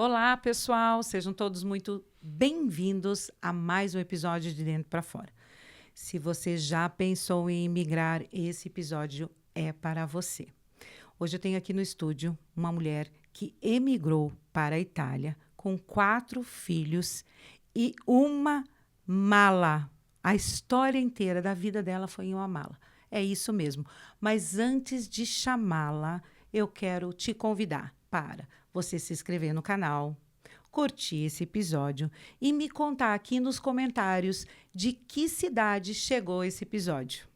Olá, pessoal, sejam todos muito bem-vindos a mais um episódio de Dentro para Fora. Se você já pensou em emigrar, esse episódio é para você. Hoje eu tenho aqui no estúdio uma mulher que emigrou para a Itália com 4 filhos e uma mala. A história inteira da vida dela foi em uma mala. É isso mesmo. Mas antes de chamá-la, eu quero te convidar para você se inscrever no canal, curtir esse episódio e me contar aqui nos comentários de que cidade chegou esse episódio.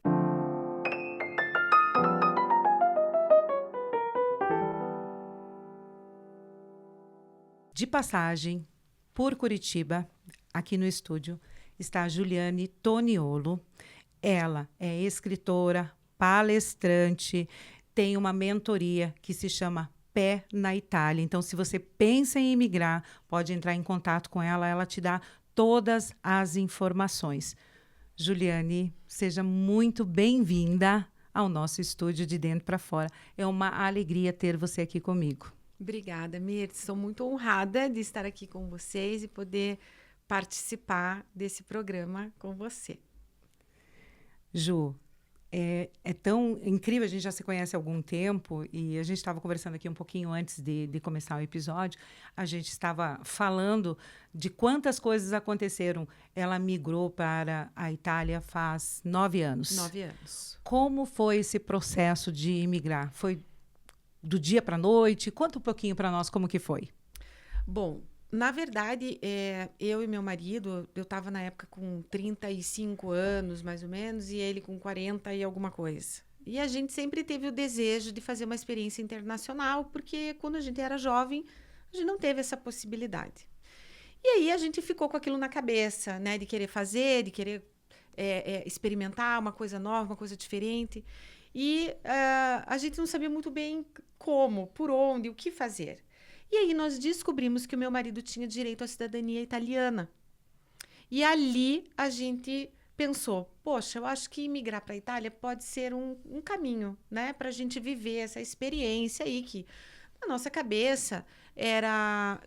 De passagem por Curitiba, aqui no estúdio, está a Juliane Toniolo. Ela é escritora, palestrante, tem uma mentoria que se chama Pé na Itália. Então, se você pensa em emigrar, pode entrar em contato com ela, ela te dá todas as informações. Juliane, seja muito bem-vinda ao nosso estúdio de Dentro para Fora. É uma alegria ter você aqui comigo. Obrigada, Mirtz. Sou muito honrada de estar aqui com vocês e poder participar desse programa com você. Ju, é tão incrível, a gente já se conhece há algum tempo e a gente estava conversando aqui um pouquinho antes de começar o episódio, a gente estava falando de quantas coisas aconteceram. Ela migrou para a Itália faz 9 anos. 9 anos. Como foi esse processo de imigrar? Foi do dia para a noite? Conta um pouquinho para nós como que foi. Bom, na verdade, eu e meu marido, eu estava na época com 35 anos, mais ou menos, e ele com 40 e alguma coisa. E a gente sempre teve o desejo de fazer uma experiência internacional, porque quando a gente era jovem, a gente não teve essa possibilidade. E aí a gente ficou com aquilo na cabeça, né? De querer fazer, de querer experimentar uma coisa nova, uma coisa diferente. E a gente não sabia muito bem como, por onde, o que fazer. E aí nós descobrimos que o meu marido tinha direito à cidadania italiana. E ali a gente pensou, poxa, eu acho que imigrar para a Itália pode ser um caminho, né? Para a gente viver essa experiência aí que na nossa cabeça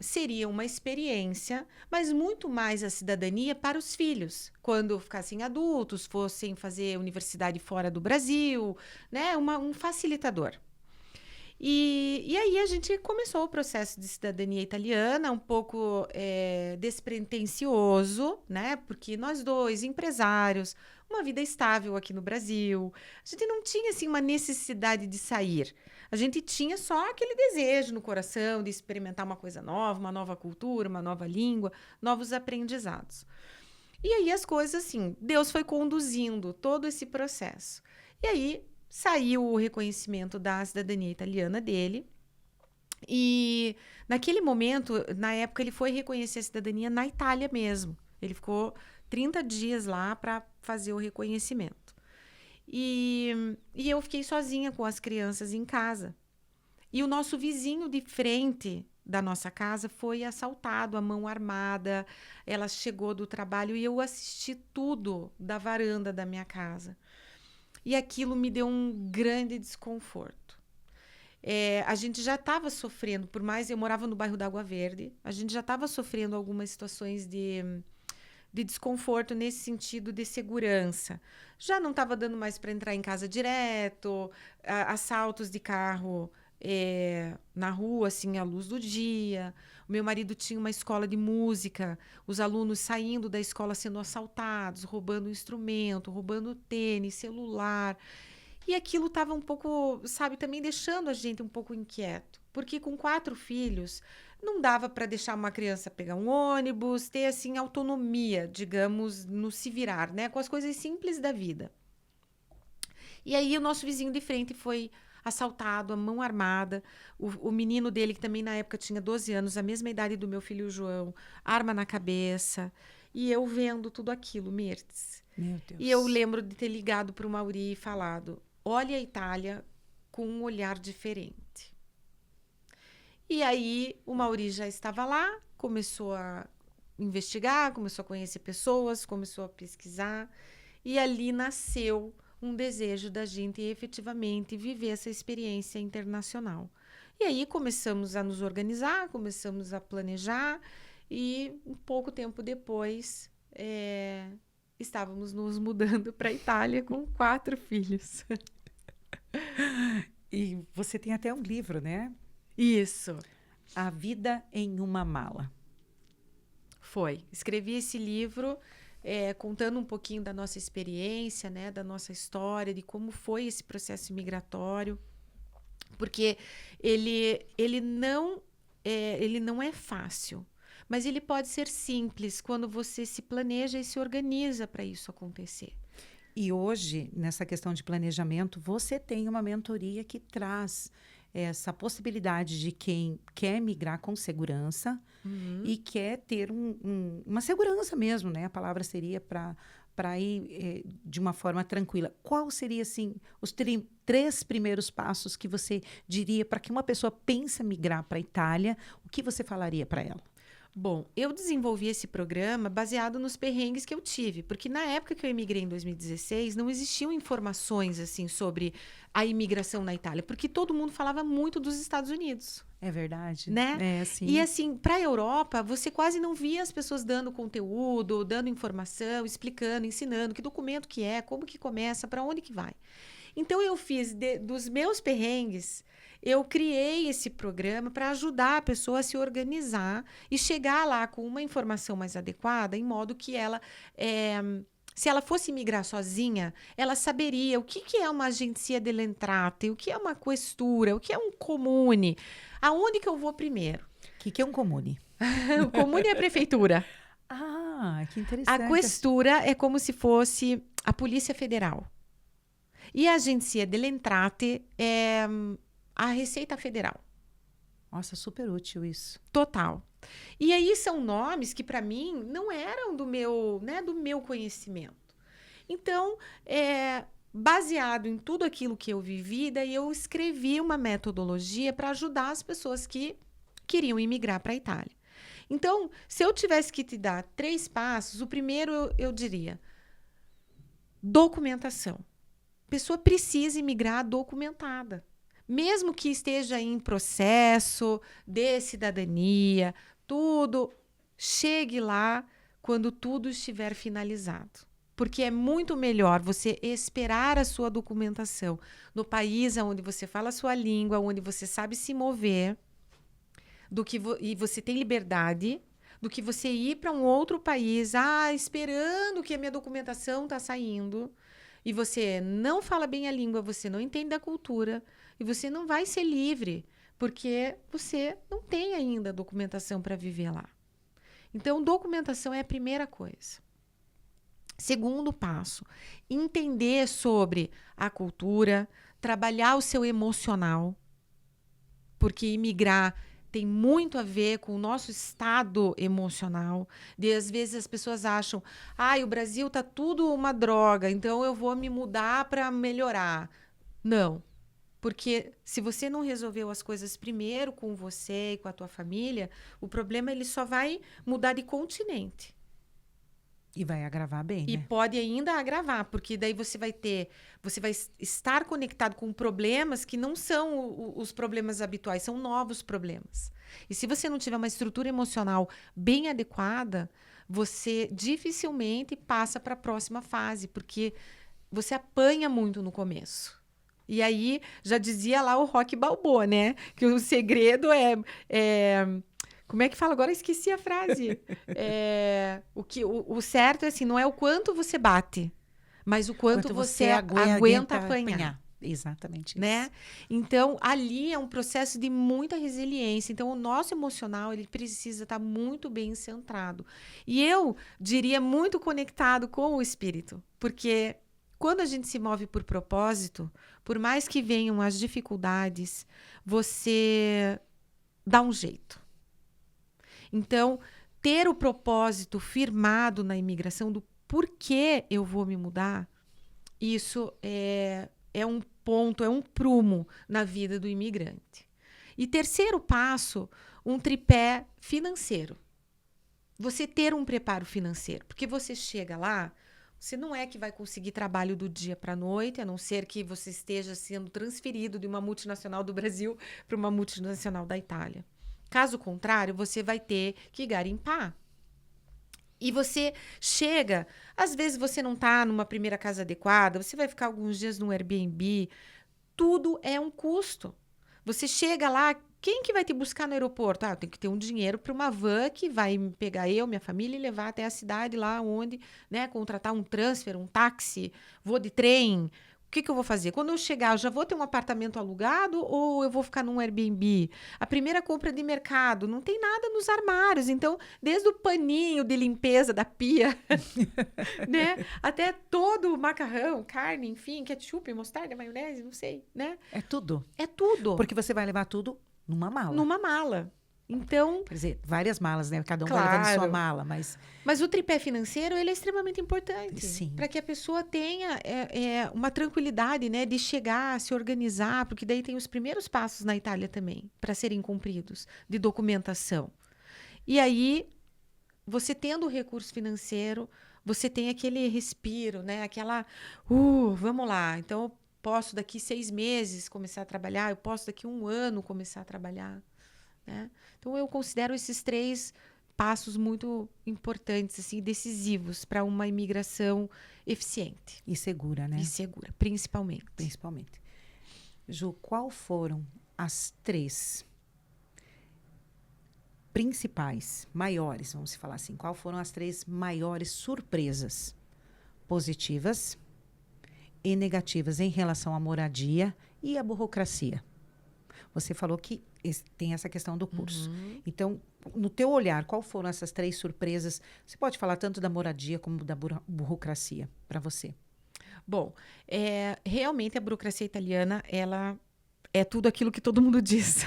seria uma experiência, mas muito mais a cidadania para os filhos, quando ficassem adultos, fossem fazer universidade fora do Brasil, né? Um facilitador. E aí a gente começou o processo de cidadania italiana, um pouco despretensioso, né? Porque nós dois, empresários, uma vida estável aqui no Brasil, a gente não tinha assim uma necessidade de sair. A gente tinha só aquele desejo no coração de experimentar uma coisa nova, uma nova cultura, uma nova língua, novos aprendizados. E aí as coisas assim, Deus foi conduzindo todo esse processo. E aí saiu o reconhecimento da cidadania italiana dele. E naquele momento, na época, ele foi reconhecer a cidadania na Itália mesmo. Ele ficou 30 dias lá para fazer o reconhecimento. E eu fiquei sozinha com as crianças em casa. E o nosso vizinho de frente da nossa casa foi assaltado, a mão armada. Ela chegou do trabalho e eu assisti tudo da varanda da minha casa. E aquilo me deu um grande desconforto. A gente já estava sofrendo, por mais eu morava no bairro da Água Verde, a gente já estava sofrendo algumas situações de desconforto nesse sentido de segurança. Já não estava dando mais para entrar em casa direto, assaltos de carro na rua, assim, à luz do dia. O meu marido tinha uma escola de música, os alunos saindo da escola sendo assaltados, roubando instrumento, roubando tênis, celular. E aquilo estava um pouco, sabe, também deixando a gente um pouco inquieto. Porque com 4 filhos, não dava para deixar uma criança pegar um ônibus, ter, assim, autonomia, digamos, no se virar, né? Com as coisas simples da vida. E aí o nosso vizinho de frente foi assaltado, a mão armada. O menino dele, que também na época tinha 12 anos, a mesma idade do meu filho João, arma na cabeça. E eu vendo tudo aquilo, Mirtz. Meu Deus. E eu lembro de ter ligado para o Mauri e falado, olha a Itália com um olhar diferente. E aí o Mauri já estava lá, começou a investigar, começou a conhecer pessoas, começou a pesquisar. E ali nasceu um desejo da gente efetivamente viver essa experiência internacional. E aí começamos a nos organizar, começamos a planejar e um pouco tempo depois estávamos nos mudando para a Itália com 4 filhos. E você tem até um livro, né? Isso. A Vida em uma Mala. Foi. Escrevi esse livro contando um pouquinho da nossa experiência, né, da nossa história, de como foi esse processo migratório, porque ele não é fácil, mas ele pode ser simples quando você se planeja e se organiza para isso acontecer. E hoje, nessa questão de planejamento, você tem uma mentoria que traz essa possibilidade de quem quer migrar com segurança e quer ter uma segurança mesmo, né? A palavra seria para ir de uma forma tranquila. Qual seria, assim, os 3 primeiros passos que você diria para que uma pessoa pense em migrar para a Itália? O que você falaria para ela? Bom, eu desenvolvi esse programa baseado nos perrengues que eu tive, porque na época que eu emigrei em 2016, não existiam informações assim sobre a imigração na Itália, porque todo mundo falava muito dos Estados Unidos. É verdade? Né? Sim. E assim, para a Europa, você quase não via as pessoas dando conteúdo, dando informação, explicando, ensinando que documento que é, como que começa, para onde que vai. Então eu fiz dos meus perrengues, eu criei esse programa para ajudar a pessoa a se organizar e chegar lá com uma informação mais adequada, em modo que ela, se ela fosse migrar sozinha, ela saberia o que é uma agenzia dell'entrata, o que é uma questura, o que é um comune, aonde que eu vou primeiro. O que é um comune? O comune é a prefeitura. Ah, que interessante. A questura é como se fosse a Polícia Federal. E a agenzia dell'entrate é a Receita Federal. Nossa, super útil isso. Total. E aí são nomes que, para mim, não eram do meu conhecimento. Então, baseado em tudo aquilo que eu vivi, daí eu escrevi uma metodologia para ajudar as pessoas que queriam imigrar para a Itália. Então, se eu tivesse que te dar 3 passos, o primeiro eu diria: documentação. A pessoa precisa imigrar documentada. Mesmo que esteja em processo de cidadania, tudo, chegue lá quando tudo estiver finalizado. Porque é muito melhor você esperar a sua documentação no país onde você fala a sua língua, onde você sabe se mover, e você tem liberdade, do que você ir para um outro país, esperando que a minha documentação está saindo, e você não fala bem a língua, você não entende a cultura, e você não vai ser livre, porque você não tem ainda documentação para viver lá. Então, documentação é a primeira coisa. Segundo passo, entender sobre a cultura, trabalhar o seu emocional, porque imigrar tem muito a ver com o nosso estado emocional. Às vezes as pessoas acham, o Brasil tá tudo uma droga, então eu vou me mudar para melhorar. Não. Porque se você não resolveu as coisas primeiro com você e com a tua família, o problema ele só vai mudar de continente. E vai agravar bem, E né? pode ainda agravar, porque daí você vai estar conectado com problemas que não são os problemas habituais, são novos problemas. E se você não tiver uma estrutura emocional bem adequada, você dificilmente passa para a próxima fase, porque você apanha muito no começo. E aí, já dizia lá o Rocky Balboa, né? Que o segredo como é que fala? Agora eu esqueci a frase. O certo é assim, não é o quanto você bate, mas o quanto você aguenta apanhar. Exatamente né? isso. Então, ali é um processo de muita resiliência. Então, o nosso emocional, ele precisa estar muito bem centrado. E eu diria muito conectado com o espírito, porque quando a gente se move por propósito, por mais que venham as dificuldades, você dá um jeito. Então, ter o propósito firmado na imigração do porquê eu vou me mudar, isso é um ponto, é um prumo na vida do imigrante. E terceiro passo, um tripé financeiro. Você ter um preparo financeiro, porque você chega lá Você não é que vai conseguir trabalho do dia para a noite, a não ser que você esteja sendo transferido de uma multinacional do Brasil para uma multinacional da Itália. Caso contrário, você vai ter que garimpar. E você chega, às vezes você não está numa primeira casa adequada, você vai ficar alguns dias no Airbnb, tudo é um custo. Você chega lá, quem que vai te buscar no aeroporto? Eu tenho que ter um dinheiro para uma van que vai me pegar eu, minha família e levar até a cidade lá onde, né, contratar um transfer, um táxi, vou de trem. O que eu vou fazer? Quando eu chegar, eu já vou ter um apartamento alugado ou eu vou ficar num Airbnb? A primeira compra de mercado, não tem nada nos armários. Então, desde o paninho de limpeza da pia, né? Até todo o macarrão, carne, enfim, ketchup, mostarda, maionese, não sei, né? É tudo. É tudo. Porque você vai levar tudo numa mala. Numa mala. Então, quer dizer, várias malas, né? Cada um claro, vai levando sua mala, mas o tripé financeiro, ele é extremamente importante. Sim. Para que a pessoa tenha uma tranquilidade, né? De chegar, se organizar, porque daí tem os primeiros passos na Itália também, para serem cumpridos, de documentação. E aí, você tendo o recurso financeiro, você tem aquele respiro, né? Aquela, vamos lá. Então, eu posso daqui 6 meses começar a trabalhar, eu posso daqui 1 ano começar a trabalhar, né? Então, eu considero esses 3 passos muito importantes, assim, decisivos para uma imigração eficiente. E segura, né? E segura, principalmente. Principalmente. Ju, qual foram as 3 principais, maiores, vamos falar assim, qual foram as 3 maiores surpresas positivas e negativas em relação à moradia e à burocracia? Você falou que tem essa questão do curso. Uhum. Então, no teu olhar, qual foram essas 3 surpresas? Você pode falar tanto da moradia como da burocracia para você? Bom, realmente a burocracia italiana, ela é tudo aquilo que todo mundo diz.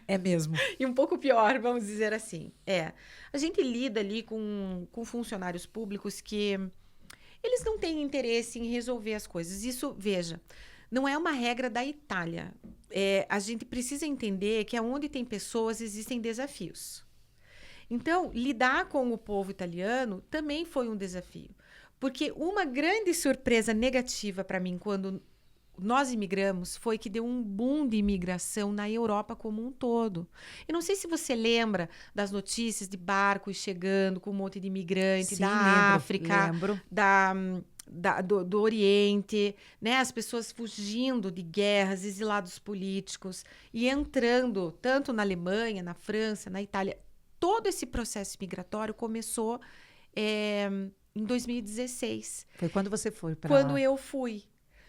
É mesmo. E um pouco pior, vamos dizer assim. A gente lida ali com funcionários públicos que eles não têm interesse em resolver as coisas. Isso, veja, não é uma regra da Itália. A gente precisa entender que onde tem pessoas, existem desafios. Então, lidar com o povo italiano também foi um desafio. Porque uma grande surpresa negativa para mim, quando nós imigramos, foi que deu um boom de imigração na Europa como um todo. Eu não sei se você lembra das notícias de barcos chegando com um monte de imigrante. Sim, da África, lembro. do Oriente, né? As pessoas fugindo de guerras, exilados políticos e entrando tanto na Alemanha, na França, na Itália. Todo esse processo migratório começou em 2016. Foi quando você foi para Quando lá? eu fui.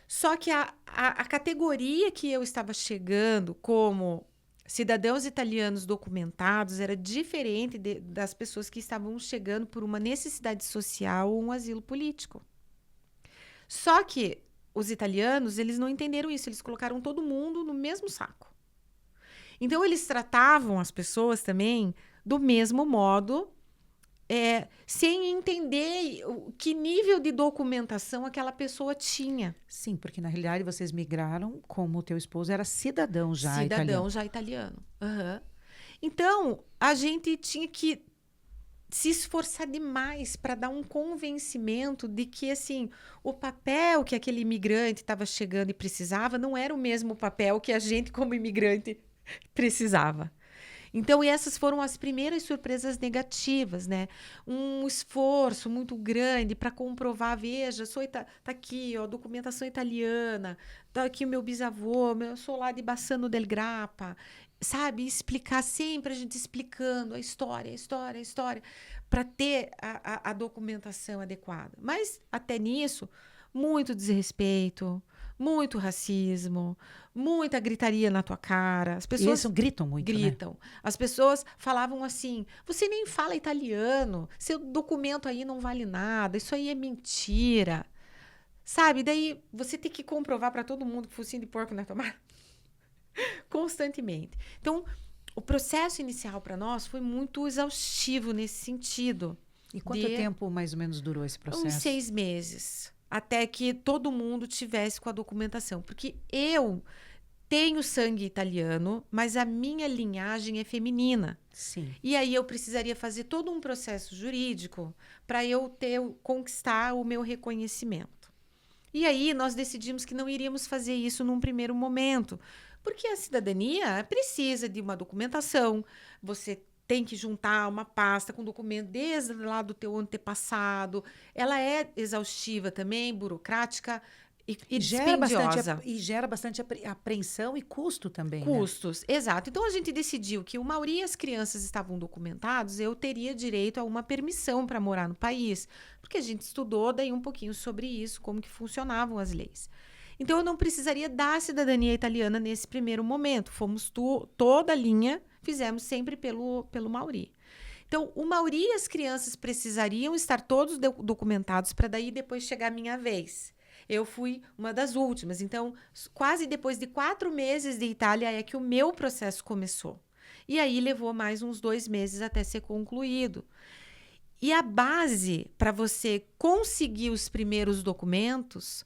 Só que a categoria que eu estava chegando como cidadãos italianos documentados era diferente das pessoas que estavam chegando por uma necessidade social ou um asilo político. Só que os italianos, eles não entenderam isso, eles colocaram todo mundo no mesmo saco. Então, eles tratavam as pessoas também do mesmo modo, sem entender que nível de documentação aquela pessoa tinha. Sim, porque na realidade vocês migraram como o teu esposo era cidadão já italiano. Cidadão já italiano. Uhum. Então, a gente tinha que se esforçar demais para dar um convencimento de que, assim, o papel que aquele imigrante estava chegando e precisava não era o mesmo papel que a gente, como imigrante, precisava. Então, essas foram as primeiras surpresas negativas, né? Um esforço muito grande para comprovar, veja, tá aqui, ó, documentação italiana, tá aqui o meu bisavô, eu sou lá de Bassano del Grappa, sabe? Explicar sempre, a gente explicando a história, para ter a documentação adequada. Mas, até nisso, muito desrespeito, muito racismo, muita gritaria na tua cara. As pessoas Isso, gritam muito, gritam. né? As pessoas falavam assim: você nem fala italiano, seu documento aí não vale nada, isso aí é mentira. Sabe? Daí você tem que comprovar para todo mundo que focinho de porco na tomada constantemente. Então, o processo inicial para nós foi muito exaustivo nesse sentido. E quanto tempo mais ou menos durou esse processo? Uns 6 meses. Até que todo mundo tivesse com a documentação. Porque eu tenho sangue italiano, mas a minha linhagem é feminina. Sim. E aí eu precisaria fazer todo um processo jurídico para eu conquistar o meu reconhecimento. E aí nós decidimos que não iríamos fazer isso num primeiro momento, porque a cidadania precisa de uma documentação, você tem que juntar uma pasta com documento desde lá do teu antepassado, ela é exaustiva também, burocrática e dispendiosa. Gera bastante apreensão e custo também, Custos, exato. Então a gente decidiu que o Mauri e as crianças estavam documentados, eu teria direito a uma permissão para morar no país, porque a gente estudou daí um pouquinho sobre isso, como que funcionavam as leis. Então eu não precisaria da cidadania italiana nesse primeiro momento. Fomos toda a linha, fizemos sempre pelo Mauri. Então, o Mauri e as crianças precisariam estar todos documentados para daí depois chegar a minha vez. Eu fui uma das últimas. Então, quase depois de 4 meses de Itália é que o meu processo começou. E aí levou mais uns 2 meses até ser concluído. E a base para você conseguir os primeiros documentos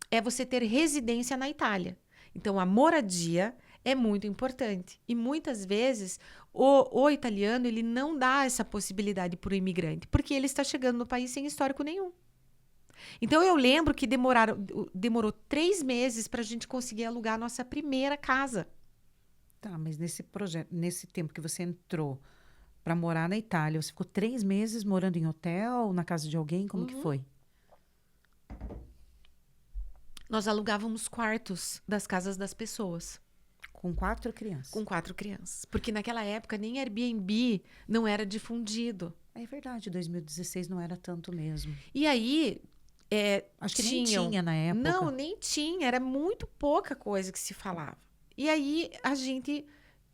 é você ter residência na Itália. Então, a moradia é muito importante. E muitas vezes o italiano ele não dá essa possibilidade para o imigrante, porque ele está chegando no país sem histórico nenhum. Então, eu lembro que demorou 3 meses para a gente conseguir alugar a nossa primeira casa. Tá, mas nesse tempo que você entrou para morar na Itália, você ficou 3 meses morando em hotel, na casa de alguém? Como que foi? Nós alugávamos quartos das casas das pessoas. Com 4 crianças? Com 4 crianças. Porque naquela época nem Airbnb não era difundido. É verdade, 2016 não era tanto mesmo. E aí... Acho que nem tinha na época. Não, nem tinha. Era muito pouca coisa que se falava. E aí, a gente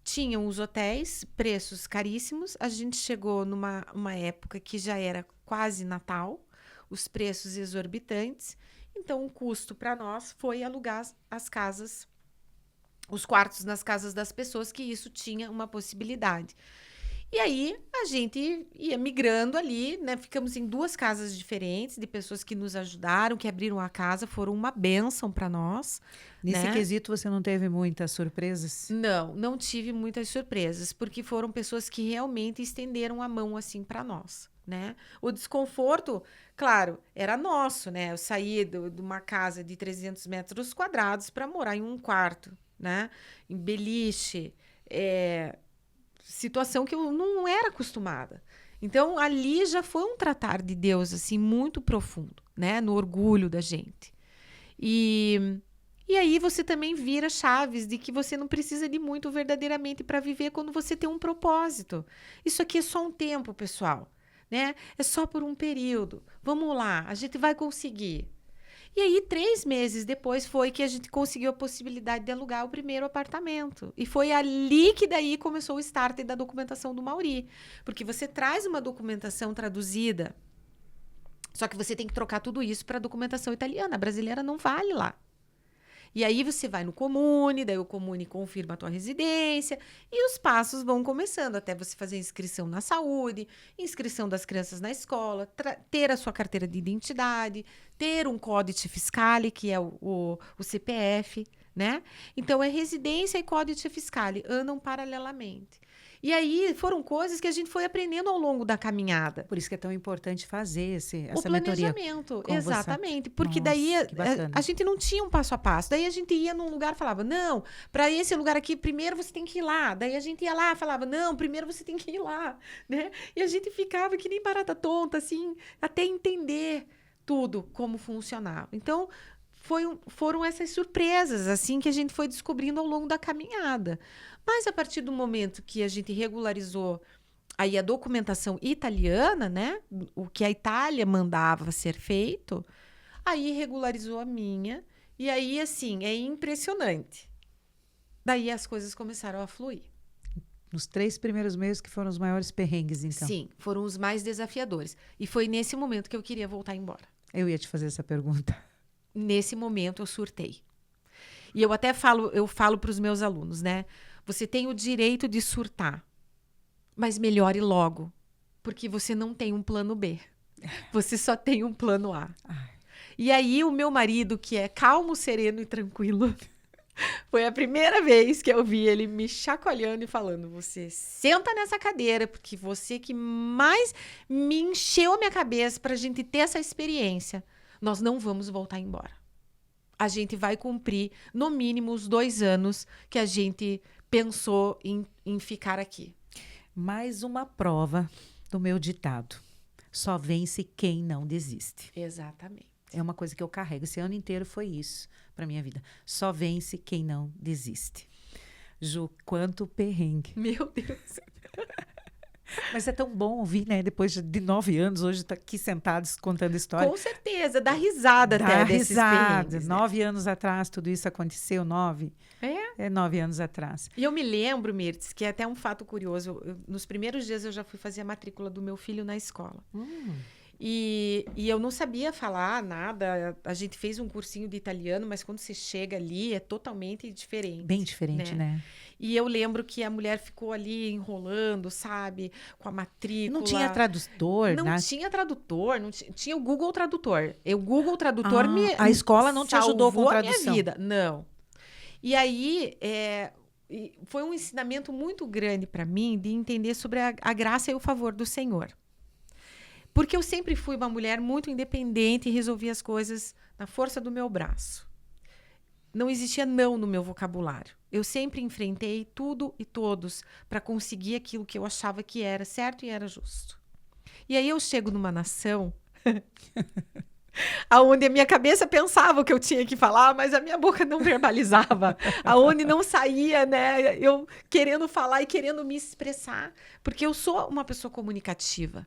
tinha os hotéis, preços caríssimos. A gente chegou numa época que já era quase Natal. Os preços exorbitantes. Então, o custo para nós foi alugar as casas, os quartos nas casas das pessoas, que isso tinha uma possibilidade. E aí, a gente ia migrando ali, né? Ficamos em 2 casas diferentes, de pessoas que nos ajudaram, que abriram a casa, foram uma bênção para nós. Nesse quesito, você não teve muitas surpresas? Não tive muitas surpresas, porque foram pessoas que realmente estenderam a mão assim para nós, né? O desconforto, claro, era nosso, né? Eu saí de uma casa de 300 metros quadrados para morar em um quarto, né? Em beliche, situação que eu não era acostumada. Então, ali já foi um tratar de Deus, assim, muito profundo, né? No orgulho da gente. E aí você também vira chaves de que você não precisa de muito verdadeiramente para viver quando você tem um propósito. Isso aqui é só um tempo, pessoal, né? É só por um período. Vamos lá, a gente vai conseguir. E aí, 3 meses depois, foi que a gente conseguiu a possibilidade de alugar o primeiro apartamento. E foi ali que daí começou o start da documentação do Mauri. Porque você traz uma documentação traduzida, só que você tem que trocar tudo isso para a documentação italiana. A brasileira não vale lá. E aí você vai no Comune, daí o Comune confirma a tua residência e os passos vão começando até você fazer inscrição na saúde, inscrição das crianças na escola, ter a sua carteira de identidade, ter um códice fiscale, que é o CPF, né? Então, é residência e códice fiscale, andam paralelamente. E aí foram coisas que a gente foi aprendendo ao longo da caminhada. Por isso que é tão importante fazer essa o mentoria. Planejamento, exatamente. Porque Nossa, daí a gente não tinha um passo a passo. Daí a gente ia num lugar e falava, não, para esse lugar aqui, primeiro você tem que ir lá. Daí a gente ia lá e falava, não, primeiro você tem que ir lá. Né? E a gente ficava que nem barata tonta, assim, até entender tudo como funcionava. Então, foram essas surpresas, assim, que a gente foi descobrindo ao longo da caminhada. Mas a partir do momento que a gente regularizou aí a documentação italiana, né? O que a Itália mandava ser feito, aí regularizou a minha. E aí, assim, é impressionante. Daí as coisas começaram a fluir. Nos 3 primeiros meses que foram os maiores perrengues, então. Sim, foram os mais desafiadores. E foi nesse momento que eu queria voltar embora. Eu ia te fazer essa pergunta. Nesse momento eu surtei. E eu até falo para os meus alunos, né? Você tem o direito de surtar, mas melhore logo, porque você não tem um plano B. Você só tem um plano A. E aí o meu marido, que é calmo, sereno e tranquilo, Foi a primeira vez que eu vi ele me chacoalhando e falando: você senta nessa cadeira, porque você que mais me encheu a minha cabeça para a gente ter essa experiência. Nós não vamos voltar embora. A gente vai cumprir, no mínimo, os 2 anos que a gente pensou em ficar aqui. Mais uma prova do meu ditado. Só vence quem não desiste. Exatamente. É uma coisa que eu carrego. Esse ano inteiro foi isso para minha vida. Só vence quem não desiste. Ju, quanto perrengue. Meu Deus. Mas é tão bom ouvir, né? Depois de 9 anos, hoje tá aqui sentados contando história. Com certeza, dá risada Dá até desses risada. perrengues, né? 9 anos atrás, tudo isso aconteceu, 9. É 9 anos atrás. E eu me lembro, Mirtz, que é até um fato curioso. Nos primeiros dias eu já fui fazer a matrícula do meu filho na escola. E eu não sabia falar nada. A gente fez um cursinho de italiano, mas quando você chega ali é totalmente diferente. Bem diferente, né? E eu lembro que a mulher ficou ali enrolando, sabe? Com a matrícula. Não tinha tradutor, Não né? tinha tradutor, não tinha o Google Tradutor. O Google Tradutor A escola não te ajudou com salvou a tradução. minha vida. Não. E aí, foi um ensinamento muito grande para mim de entender sobre a graça e o favor do Senhor. Porque eu sempre fui uma mulher muito independente e resolvia as coisas na força do meu braço. Não existia não no meu vocabulário. Eu sempre enfrentei tudo e todos para conseguir aquilo que eu achava que era certo e era justo. E aí eu chego numa nação aonde a minha cabeça pensava o que eu tinha que falar, mas a minha boca não verbalizava, aonde não saía, né? Eu querendo falar e querendo me expressar, porque eu sou uma pessoa comunicativa.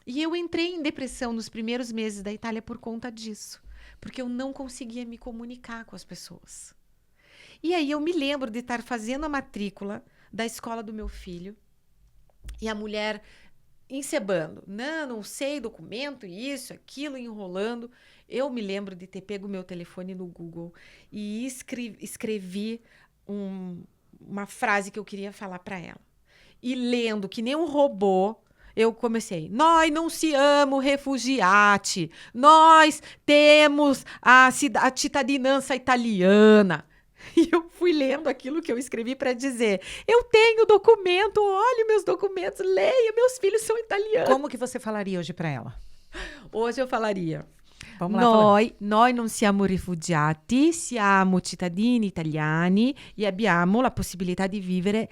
E eu entrei em depressão nos primeiros meses da Itália por conta disso, porque eu não conseguia me comunicar com as pessoas. E aí eu me lembro de estar fazendo a matrícula da escola do meu filho e a mulher encebando. Não sei, documento, isso, aquilo, enrolando. Eu me lembro de ter pego meu telefone no Google e escrevi uma frase que eu queria falar para ela. E lendo, que nem um robô, eu comecei: nós não siamo refugiati, nós temos a cittadinança italiana. E eu fui lendo aquilo que eu escrevi para dizer: eu tenho documento, olhe meus documentos, leia, meus filhos são italianos. Como que você falaria hoje para ela? Hoje eu falaria: Vamos lá, noi non siamo rifugiati, siamo cittadini italiani e abbiamo la possibilità di vivere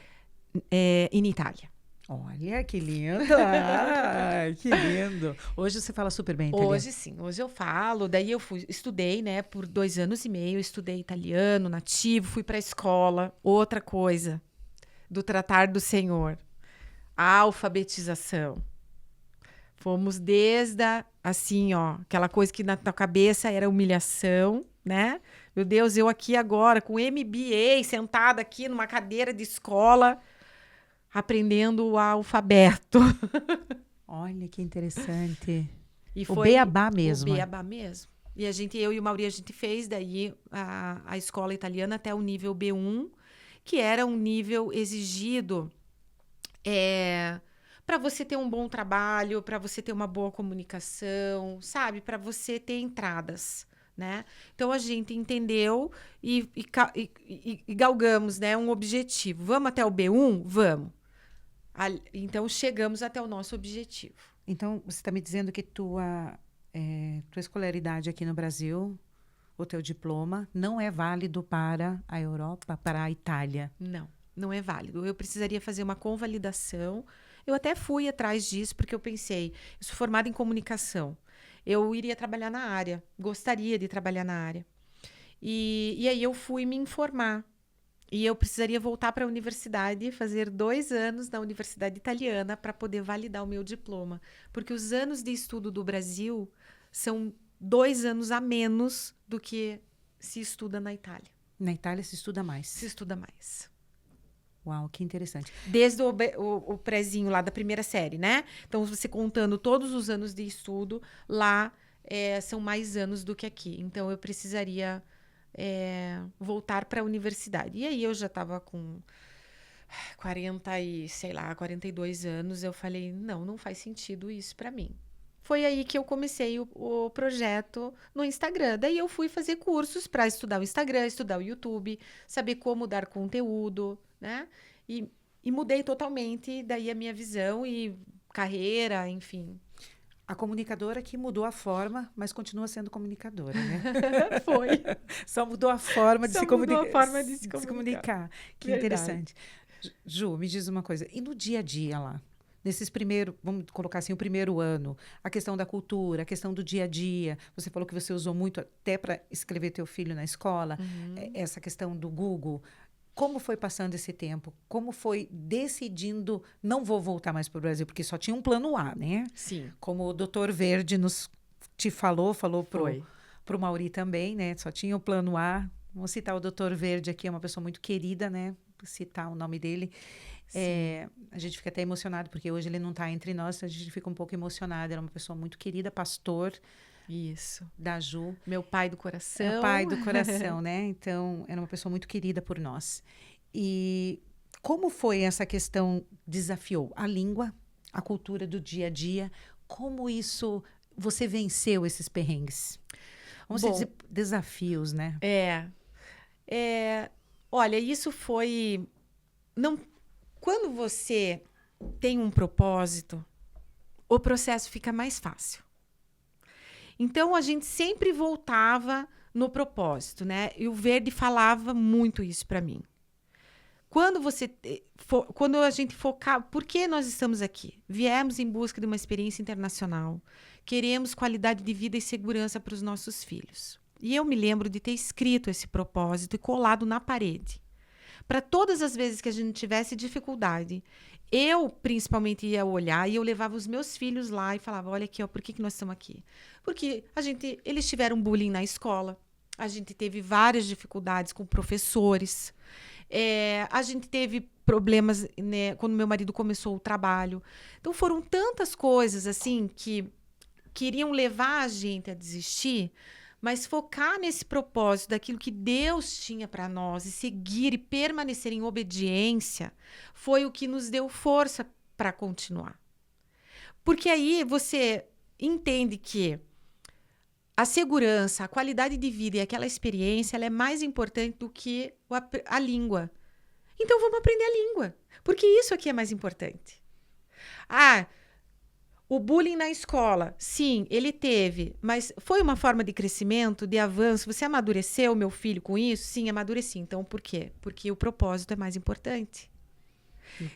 in Italia. Olha, que lindo! Ah, que lindo! Hoje você fala super bem italiano. Hoje sim, hoje eu falo. Daí eu estudei, né, por 2 anos e meio, estudei italiano nativo, fui para a escola. Outra coisa do tratar do Senhor, a alfabetização. Fomos desde assim, ó, aquela coisa que na cabeça era humilhação, né? Meu Deus, eu aqui agora com MBA, sentada aqui numa cadeira de escola, aprendendo o alfabeto. Olha que interessante. E o beabá mesmo. O beabá mesmo. E eu e o Mauri, a gente fez daí a escola italiana até o nível B1, que era um nível exigido para você ter um bom trabalho, para você ter uma boa comunicação, sabe? Para você ter entradas, né? Então, a gente entendeu e galgamos, né, um objetivo. Vamos até o B1? Vamos. Então, chegamos até o nosso objetivo. Então, você está me dizendo que tua escolaridade aqui no Brasil, o teu diploma, não é válido para a Europa, para a Itália? Não é válido. Eu precisaria fazer uma convalidação. Eu até fui atrás disso, porque eu pensei, eu sou formada em comunicação. Eu iria trabalhar na área, gostaria de trabalhar na área. E aí eu fui me informar. E eu precisaria voltar para a universidade, fazer 2 anos na universidade italiana para poder validar o meu diploma. Porque os anos de estudo do Brasil são 2 anos a menos do que se estuda na Itália. Na Itália se estuda mais? Se estuda mais. Uau, que interessante. Desde o prézinho lá da primeira série, né? Então, você contando todos os anos de estudo, lá são mais anos do que aqui. Então, eu precisaria voltar para a universidade. E aí, eu já estava com 42 anos. Eu falei, não faz sentido isso para mim. foi aí que eu comecei o projeto no Instagram. Daí eu fui fazer cursos para estudar o Instagram, estudar o YouTube, saber como dar conteúdo, né? E, e mudei totalmente daí a minha visão e carreira, enfim. A comunicadora que mudou a forma, mas continua sendo comunicadora, né? Foi. Só mudou a forma de Só se mudou a comunicar. forma de se comunicar. Que Verdade. interessante. Ju, me diz uma coisa. E no dia a dia lá? Nesses primeiros, vamos colocar assim, o primeiro ano, a questão da cultura, a questão do dia a dia. Você falou que você usou muito até para escrever teu filho na escola, essa questão do Google. Como foi passando esse tempo? Como foi decidindo, não vou voltar mais para o Brasil, porque só tinha um plano A, né? Sim. Como o Dr. Verde te falou Foi. pro Mauri também, né? Só tinha o plano A. Vamos citar o Dr. Verde aqui, é uma pessoa muito querida, né? Citar o nome dele. A gente fica até emocionado, porque hoje ele não está entre nós, então a gente fica um pouco emocionado. Era uma pessoa muito querida, pastor Isso. da Ju. Meu pai do coração. O pai do coração, né? Então, era uma pessoa muito querida por nós. E como foi essa questão, desafiou a língua, a cultura do dia a dia? Como isso, você venceu esses perrengues? Vamos dizer, desafios, né? Olha, isso foi... Não, quando você tem um propósito, o processo fica mais fácil. Então, a gente sempre voltava no propósito, né? E o Verde falava muito isso para mim. Quando a gente focar, por que nós estamos aqui? Viemos em busca de uma experiência internacional. Queremos qualidade de vida e segurança para os nossos filhos. E eu me lembro de ter escrito esse propósito e colado na parede. Para todas as vezes que a gente tivesse dificuldade, eu principalmente ia olhar e eu levava os meus filhos lá e falava, olha aqui, ó, por que nós estamos aqui? Porque eles tiveram bullying na escola, a gente teve várias dificuldades com professores, a gente teve problemas, né, quando meu marido começou o trabalho. Então foram tantas coisas assim que queriam levar a gente a desistir, mas focar nesse propósito daquilo que Deus tinha para nós e seguir e permanecer em obediência foi o que nos deu força para continuar. Porque aí você entende que a segurança, a qualidade de vida e aquela experiência ela é mais importante do que a língua. Então vamos aprender a língua, porque isso aqui é mais importante. O bullying na escola, sim, ele teve, mas foi uma forma de crescimento, de avanço. Você amadureceu, meu filho, com isso? Sim, amadureci. Então, por quê? Porque o propósito é mais importante.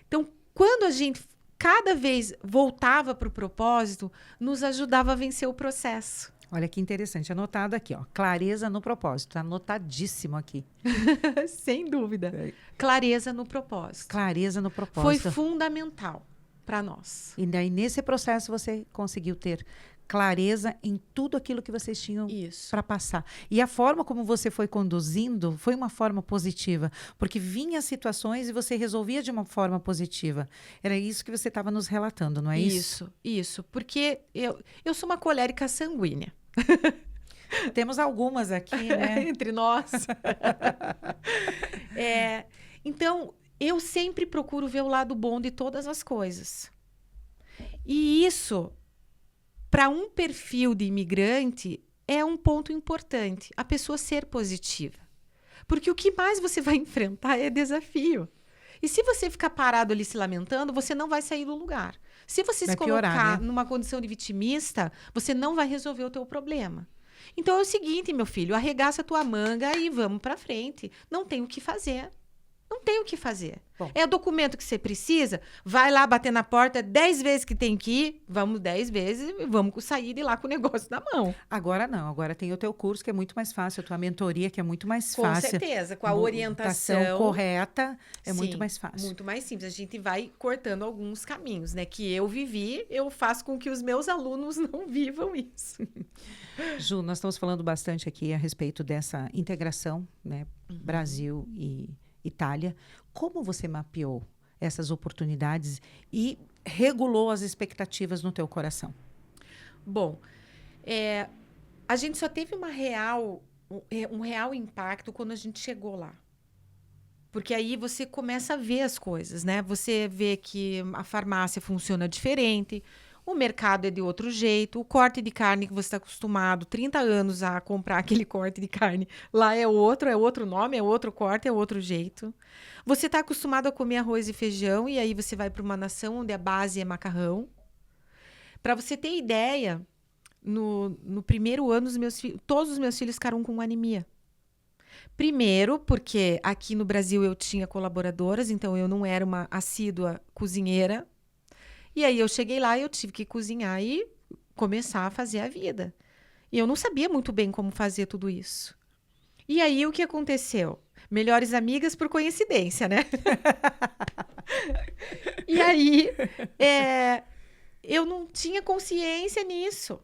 Então, quando a gente cada vez voltava para o propósito, nos ajudava a vencer o processo. Olha que interessante, anotado aqui, ó. Clareza no propósito, anotadíssimo aqui. Sem dúvida. Clareza no propósito. Clareza no propósito. Foi fundamental para nós. E daí, nesse processo, você conseguiu ter clareza em tudo aquilo que vocês tinham para passar. E a forma como você foi conduzindo foi uma forma positiva, porque vinha situações e você resolvia de uma forma positiva. Era isso que você estava nos relatando, não é isso? Isso. Porque eu sou uma colérica sanguínea. Temos algumas aqui, né? Entre nós. Então, eu sempre procuro ver o lado bom de todas as coisas. E isso, para um perfil de imigrante, é um ponto importante. A pessoa ser positiva. Porque o que mais você vai enfrentar é desafio. E se você ficar parado ali se lamentando, você não vai sair do lugar. Se você se colocar numa condição de vitimista, você não vai resolver o teu problema. Então é o seguinte, meu filho, arregaça a tua manga e vamos para frente. Não tem o que fazer. Não tem o que fazer. Bom. É o documento que você precisa, vai lá bater na porta 10 vezes que tem que ir, vamos 10 vezes e vamos sair de lá com o negócio na mão. Agora não, agora tem o teu curso que é muito mais fácil, a tua mentoria que é muito mais fácil. Com certeza, com a orientação correta é sim, muito mais fácil. Muito mais simples. A gente vai cortando alguns caminhos, né? Que eu vivi, eu faço com que os meus alunos não vivam isso. Ju, nós estamos falando bastante aqui a respeito dessa integração, né? Brasil e Itália. Como você mapeou essas oportunidades e regulou as expectativas no teu coração? Bom, a gente só teve um real impacto quando a gente chegou lá. Porque aí você começa a ver as coisas, né? Você vê que a farmácia funciona diferente, o mercado é de outro jeito, o corte de carne que você está acostumado 30 anos a comprar aquele corte de carne, lá é outro nome, é outro corte, é outro jeito. Você está acostumado a comer arroz e feijão e aí você vai para uma nação onde a base é macarrão. Para você ter ideia, no primeiro ano, todos os meus filhos ficaram com anemia. Primeiro, porque aqui no Brasil eu tinha colaboradoras, então eu não era uma assídua cozinheira. E aí eu cheguei lá e eu tive que cozinhar e começar a fazer a vida. E eu não sabia muito bem como fazer tudo isso. E aí o que aconteceu? Melhores amigas por coincidência, né? E aí eu não tinha consciência nisso.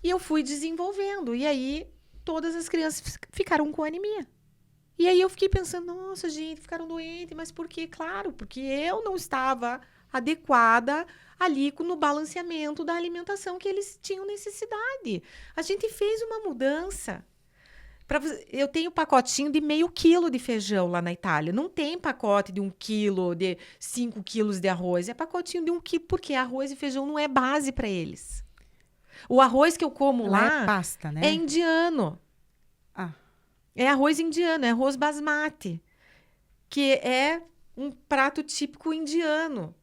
E eu fui desenvolvendo. E aí todas as crianças ficaram com anemia. E aí eu fiquei pensando, nossa, gente, ficaram doentes, mas por quê? Claro, porque eu não estava adequada ali no balanceamento da alimentação que eles tinham necessidade. A gente fez uma mudança. Eu tenho pacotinho de meio quilo de feijão lá na Itália. Não tem pacote de 1 quilo, de 5 quilos de arroz. É pacotinho de 1 quilo, porque arroz e feijão não é base para eles. O arroz que eu como lá é pasta, né? é indiano. Ah. É arroz indiano, é arroz basmati, que é um prato típico indiano.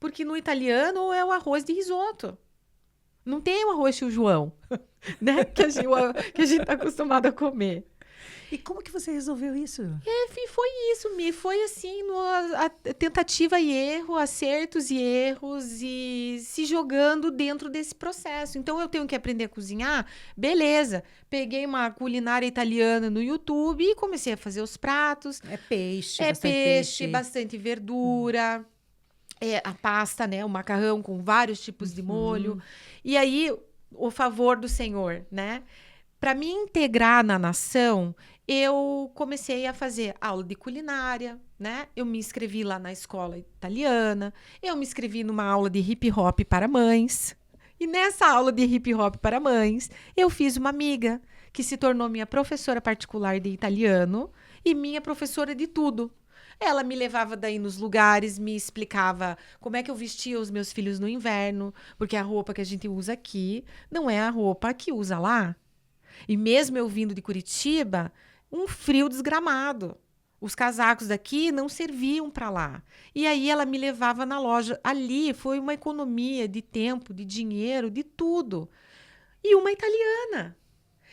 Porque no italiano é o arroz de risoto. Não tem o arroz tio João, né? Que a gente está acostumado a comer. E como que você resolveu isso? Foi isso, Mi. Foi assim, a tentativa e erro, acertos e erros, e se jogando dentro desse processo. Então, eu tenho que aprender a cozinhar? Beleza. Peguei uma culinária italiana no YouTube e comecei a fazer os pratos. É peixe, bastante verdura. A pasta, né? O macarrão com vários tipos de molho. E aí, o favor do Senhor, né? Para me integrar na nação, eu comecei a fazer aula de culinária, né? Eu me inscrevi lá na escola italiana. Eu me inscrevi numa aula de hip hop para mães. E nessa aula de hip hop para mães, eu fiz uma amiga que se tornou minha professora particular de italiano e minha professora de tudo. Ela me levava daí nos lugares, me explicava como é que eu vestia os meus filhos no inverno, porque a roupa que a gente usa aqui não é a roupa que usa lá. E mesmo eu vindo de Curitiba, um frio desgramado. Os casacos daqui não serviam para lá. E aí ela me levava na loja. Ali foi uma economia de tempo, de dinheiro, de tudo. E uma italiana.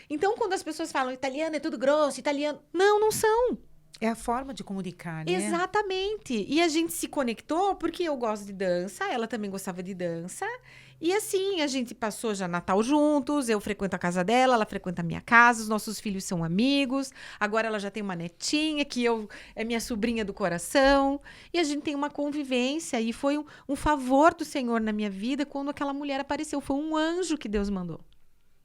Então, quando as pessoas falam italiano é tudo grosso, italiano... Não são. É a forma de comunicar, né? Exatamente. E a gente se conectou porque eu gosto de dança, ela também gostava de dança. E assim, a gente passou já Natal juntos, eu frequento a casa dela, ela frequenta a minha casa, os nossos filhos são amigos. Agora ela já tem uma netinha, que é minha sobrinha do coração. E a gente tem uma convivência. E foi um favor do Senhor na minha vida quando aquela mulher apareceu. Foi um anjo que Deus mandou.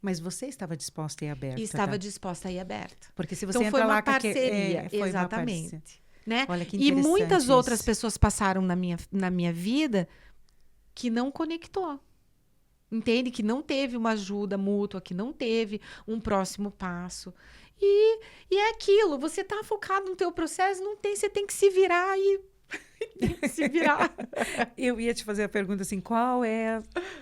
Mas você estava disposta e aberta. E estava disposta e aberta. Porque se você então, entra foi uma lá... parceria. Foi exatamente. Uma parceria. Né? Olha que e interessante muitas isso. outras pessoas passaram na minha vida que não conectou. Entende? Que não teve uma ajuda mútua, que não teve um próximo passo. E é aquilo, você tá focado no teu processo, não tem, você tem que se virar e tem que se virar. Eu ia te fazer a pergunta assim,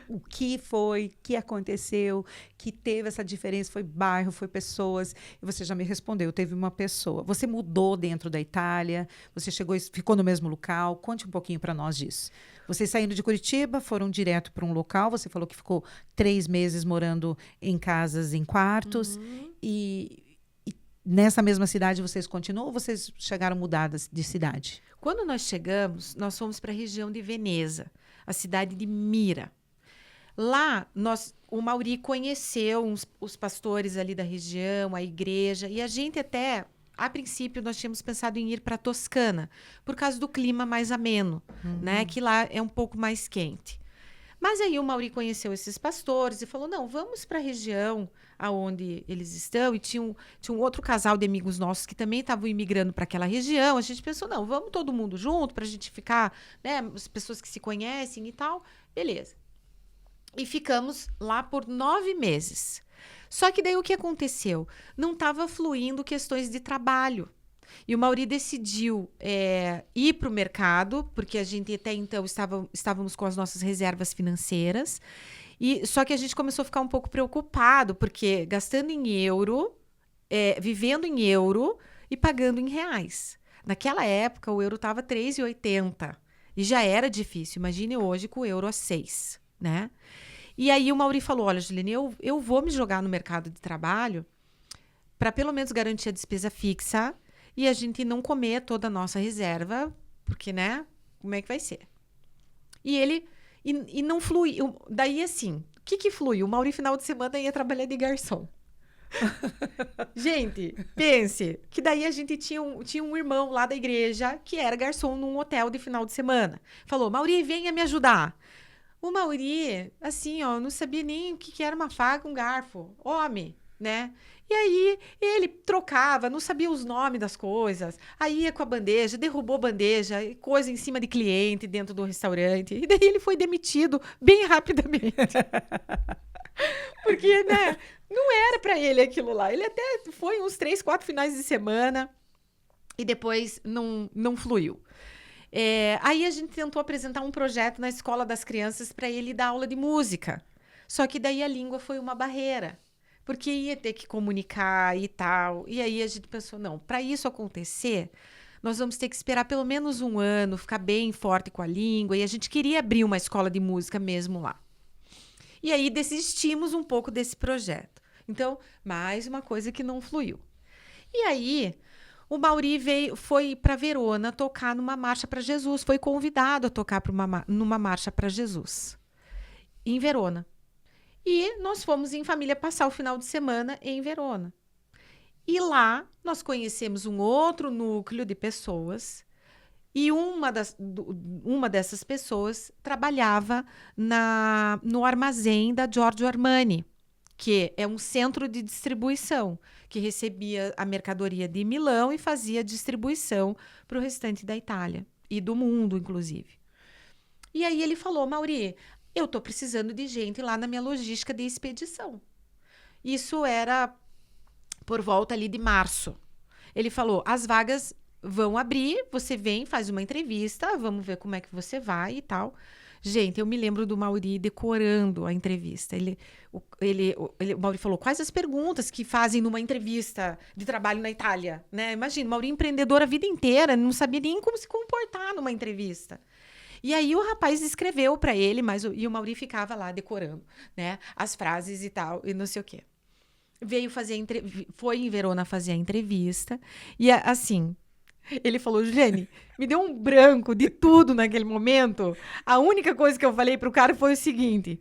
o que aconteceu, que teve essa diferença, foi bairro, foi pessoas, e você já me respondeu, teve uma pessoa. Você mudou dentro da Itália, você chegou e ficou no mesmo local, conte um pouquinho para nós disso. Vocês saindo de Curitiba, foram direto para um local, você falou que ficou 3 meses morando em casas, em quartos, e nessa mesma cidade vocês continuam ou vocês chegaram mudadas de cidade? Quando nós chegamos, nós fomos para a região de Veneza, a cidade de Mira. Lá, o Mauri conheceu os pastores ali da região, a igreja, e a gente até, a princípio, nós tínhamos pensado em ir para a Toscana, por causa do clima mais ameno, né? Que lá é um pouco mais quente. Mas aí o Mauri conheceu esses pastores e falou, não, vamos para a região aonde eles estão. E tinha um outro casal de amigos nossos que também estavam imigrando para aquela região. A gente pensou, não, vamos todo mundo junto para a gente ficar, né, as pessoas que se conhecem e tal. Beleza. E ficamos lá por 9 meses. Só que daí o que aconteceu? Não estava fluindo questões de trabalho. E o Mauri decidiu ir para o mercado, porque a gente até então estávamos com as nossas reservas financeiras. Só que a gente começou a ficar um pouco preocupado, porque gastando em euro, vivendo em euro e pagando em reais. Naquela época, o euro estava 3,80 e já era difícil. Imagine hoje com o euro a 6, né? E aí o Mauri falou, olha, Juliane, eu vou me jogar no mercado de trabalho para pelo menos garantir a despesa fixa e a gente não comer toda a nossa reserva, porque, né, como é que vai ser? E não flui. Daí, assim, o que flui? O Mauri, final de semana, ia trabalhar de garçom. Gente, pense que daí a gente tinha um irmão lá da igreja que era garçom num hotel de final de semana. Falou, Mauri, venha me ajudar. O Mauri, assim, ó, não sabia nem o que era uma faca, um garfo. Homem, né? E aí ele trocava, não sabia os nomes das coisas. Aí ia com a bandeja, derrubou bandeja, coisa em cima de cliente dentro do restaurante. E daí ele foi demitido bem rapidamente. Porque, né, não era para ele aquilo lá. Ele até foi uns 3, 4 finais de semana e depois não fluiu. Aí a gente tentou apresentar um projeto na escola das crianças para ele dar aula de música. Só que daí a língua foi uma barreira, porque ia ter que comunicar e tal. E aí a gente pensou, não, para isso acontecer, nós vamos ter que esperar pelo menos um ano, ficar bem forte com a língua. E a gente queria abrir uma escola de música mesmo lá. E aí desistimos um pouco desse projeto. Então, mais uma coisa que não fluiu. E aí, o Mauri foi para Verona tocar numa marcha para Jesus. Foi convidado a tocar numa marcha para Jesus, em Verona. E nós fomos em família passar o final de semana em Verona. E lá nós conhecemos um outro núcleo de pessoas. E uma dessas pessoas trabalhava no armazém da Giorgio Armani, que é um centro de distribuição, que recebia a mercadoria de Milão e fazia distribuição para o restante da Itália e do mundo, inclusive. E aí ele falou, Mauri, eu estou precisando de gente lá na minha logística de expedição. Isso era por volta ali de março. Ele falou, as vagas vão abrir, você vem, faz uma entrevista, vamos ver como é que você vai e tal. Gente, eu me lembro do Mauri decorando a entrevista. O Mauri falou, quais as perguntas que fazem numa entrevista de trabalho na Itália? Né? Imagina, o Mauri empreendedor a vida inteira, não sabia nem como se comportar numa entrevista. E aí o rapaz escreveu para ele, e o Mauri ficava lá decorando, né, as frases e tal, e não sei o quê. Foi em Verona fazer a entrevista, e assim... Ele falou, Juliane, me deu um branco de tudo naquele momento. A única coisa que eu falei pro cara foi o seguinte: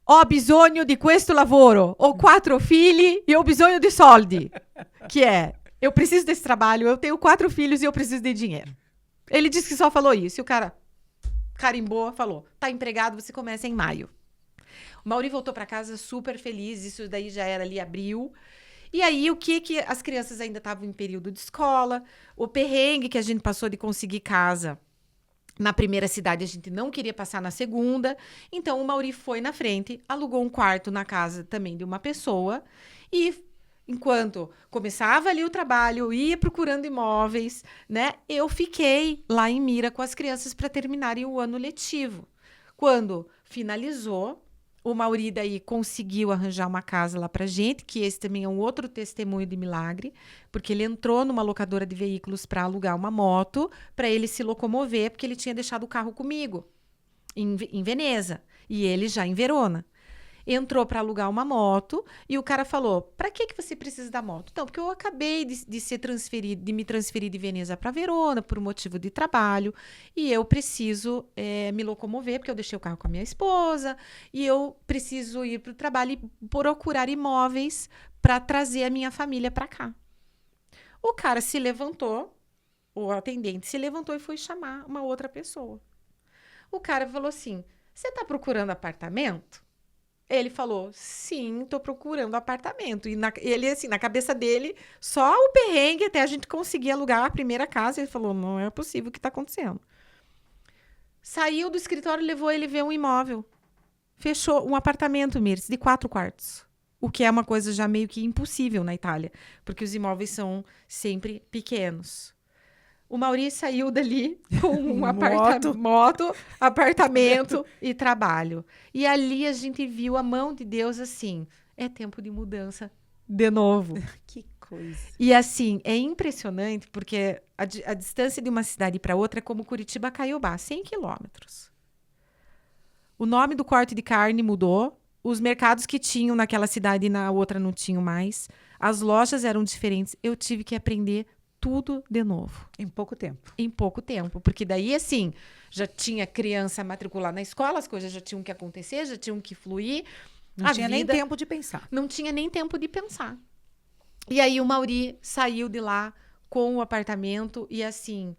ho bisogno di questo lavoro, ho 4 figli e ho bisogno di soldi. Que é, eu preciso desse trabalho, eu tenho 4 filhos e eu preciso de dinheiro. Ele disse que só falou isso. E o cara carimbou, falou, tá empregado, você começa em maio. O Mauri voltou para casa super feliz, isso daí já era ali abril. E aí, o que as crianças ainda estavam em período de escola, o perrengue que a gente passou de conseguir casa na primeira cidade, a gente não queria passar na segunda. Então, o Mauri foi na frente, alugou um quarto na casa também de uma pessoa. E enquanto começava ali o trabalho, ia procurando imóveis, né? Eu fiquei lá em Mira com as crianças para terminarem o ano letivo. Quando finalizou, o Mauri daí conseguiu arranjar uma casa lá pra gente, que esse também é um outro testemunho de milagre, porque ele entrou numa locadora de veículos para alugar uma moto, para ele se locomover, porque ele tinha deixado o carro comigo, em Veneza, e ele já em Verona. Entrou para alugar uma moto e o cara falou, para que você precisa da moto? Então, porque eu acabei de me transferir de Veneza para Verona por motivo de trabalho e eu preciso me locomover, porque eu deixei o carro com a minha esposa e eu preciso ir para o trabalho e procurar imóveis para trazer a minha família para cá. O cara se levantou, o atendente se levantou e foi chamar uma outra pessoa. O cara falou assim, você está procurando apartamento? Ele falou, sim, tô procurando apartamento. E ele, assim, na cabeça dele, só o perrengue até a gente conseguir alugar a primeira casa. Ele falou, não é possível o que tá acontecendo. Saiu do escritório, levou ele ver um imóvel. Fechou um apartamento, Mirtz, de 4 quartos. o que é uma coisa já meio que impossível na Itália, porque os imóveis são sempre pequenos. O Mauri saiu dali com um moto, apartamento e trabalho. E ali a gente viu a mão de Deus assim, é tempo de mudança de novo. Que coisa. E assim, é impressionante, porque a distância de uma cidade para outra é como Curitiba-Caiobá, 100 quilômetros. O nome do corte de carne mudou, os mercados que tinham naquela cidade e na outra não tinham mais, as lojas eram diferentes, eu tive que aprender tudo de novo. Em pouco tempo. Em pouco tempo, porque daí assim, já tinha criança matricular na escola, as coisas já tinham que acontecer, já tinham que fluir. Não tinha nem tempo de pensar. Não tinha nem tempo de pensar. E aí o Mauri saiu de lá com o apartamento e assim,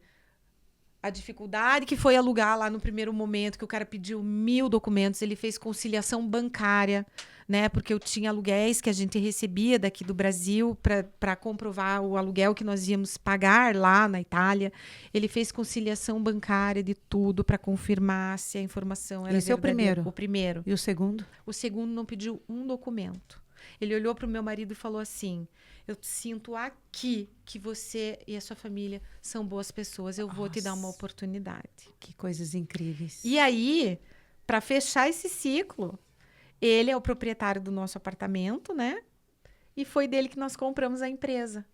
a dificuldade que foi alugar lá no primeiro momento, que o cara pediu 1000 documentos, ele fez conciliação bancária, né? Porque eu tinha aluguéis que a gente recebia daqui do Brasil para comprovar o aluguel que nós íamos pagar lá na Itália. Ele fez conciliação bancária de tudo para confirmar se a informação era Esse é o primeiro? O primeiro. E o segundo? O segundo não pediu um documento. Ele olhou para o meu marido e falou assim: eu sinto aqui que você e a sua família são boas pessoas. Eu vou te dar uma oportunidade. Que coisas incríveis. E aí, para fechar esse ciclo, ele é o proprietário do nosso apartamento, né? E foi dele que nós compramos a empresa.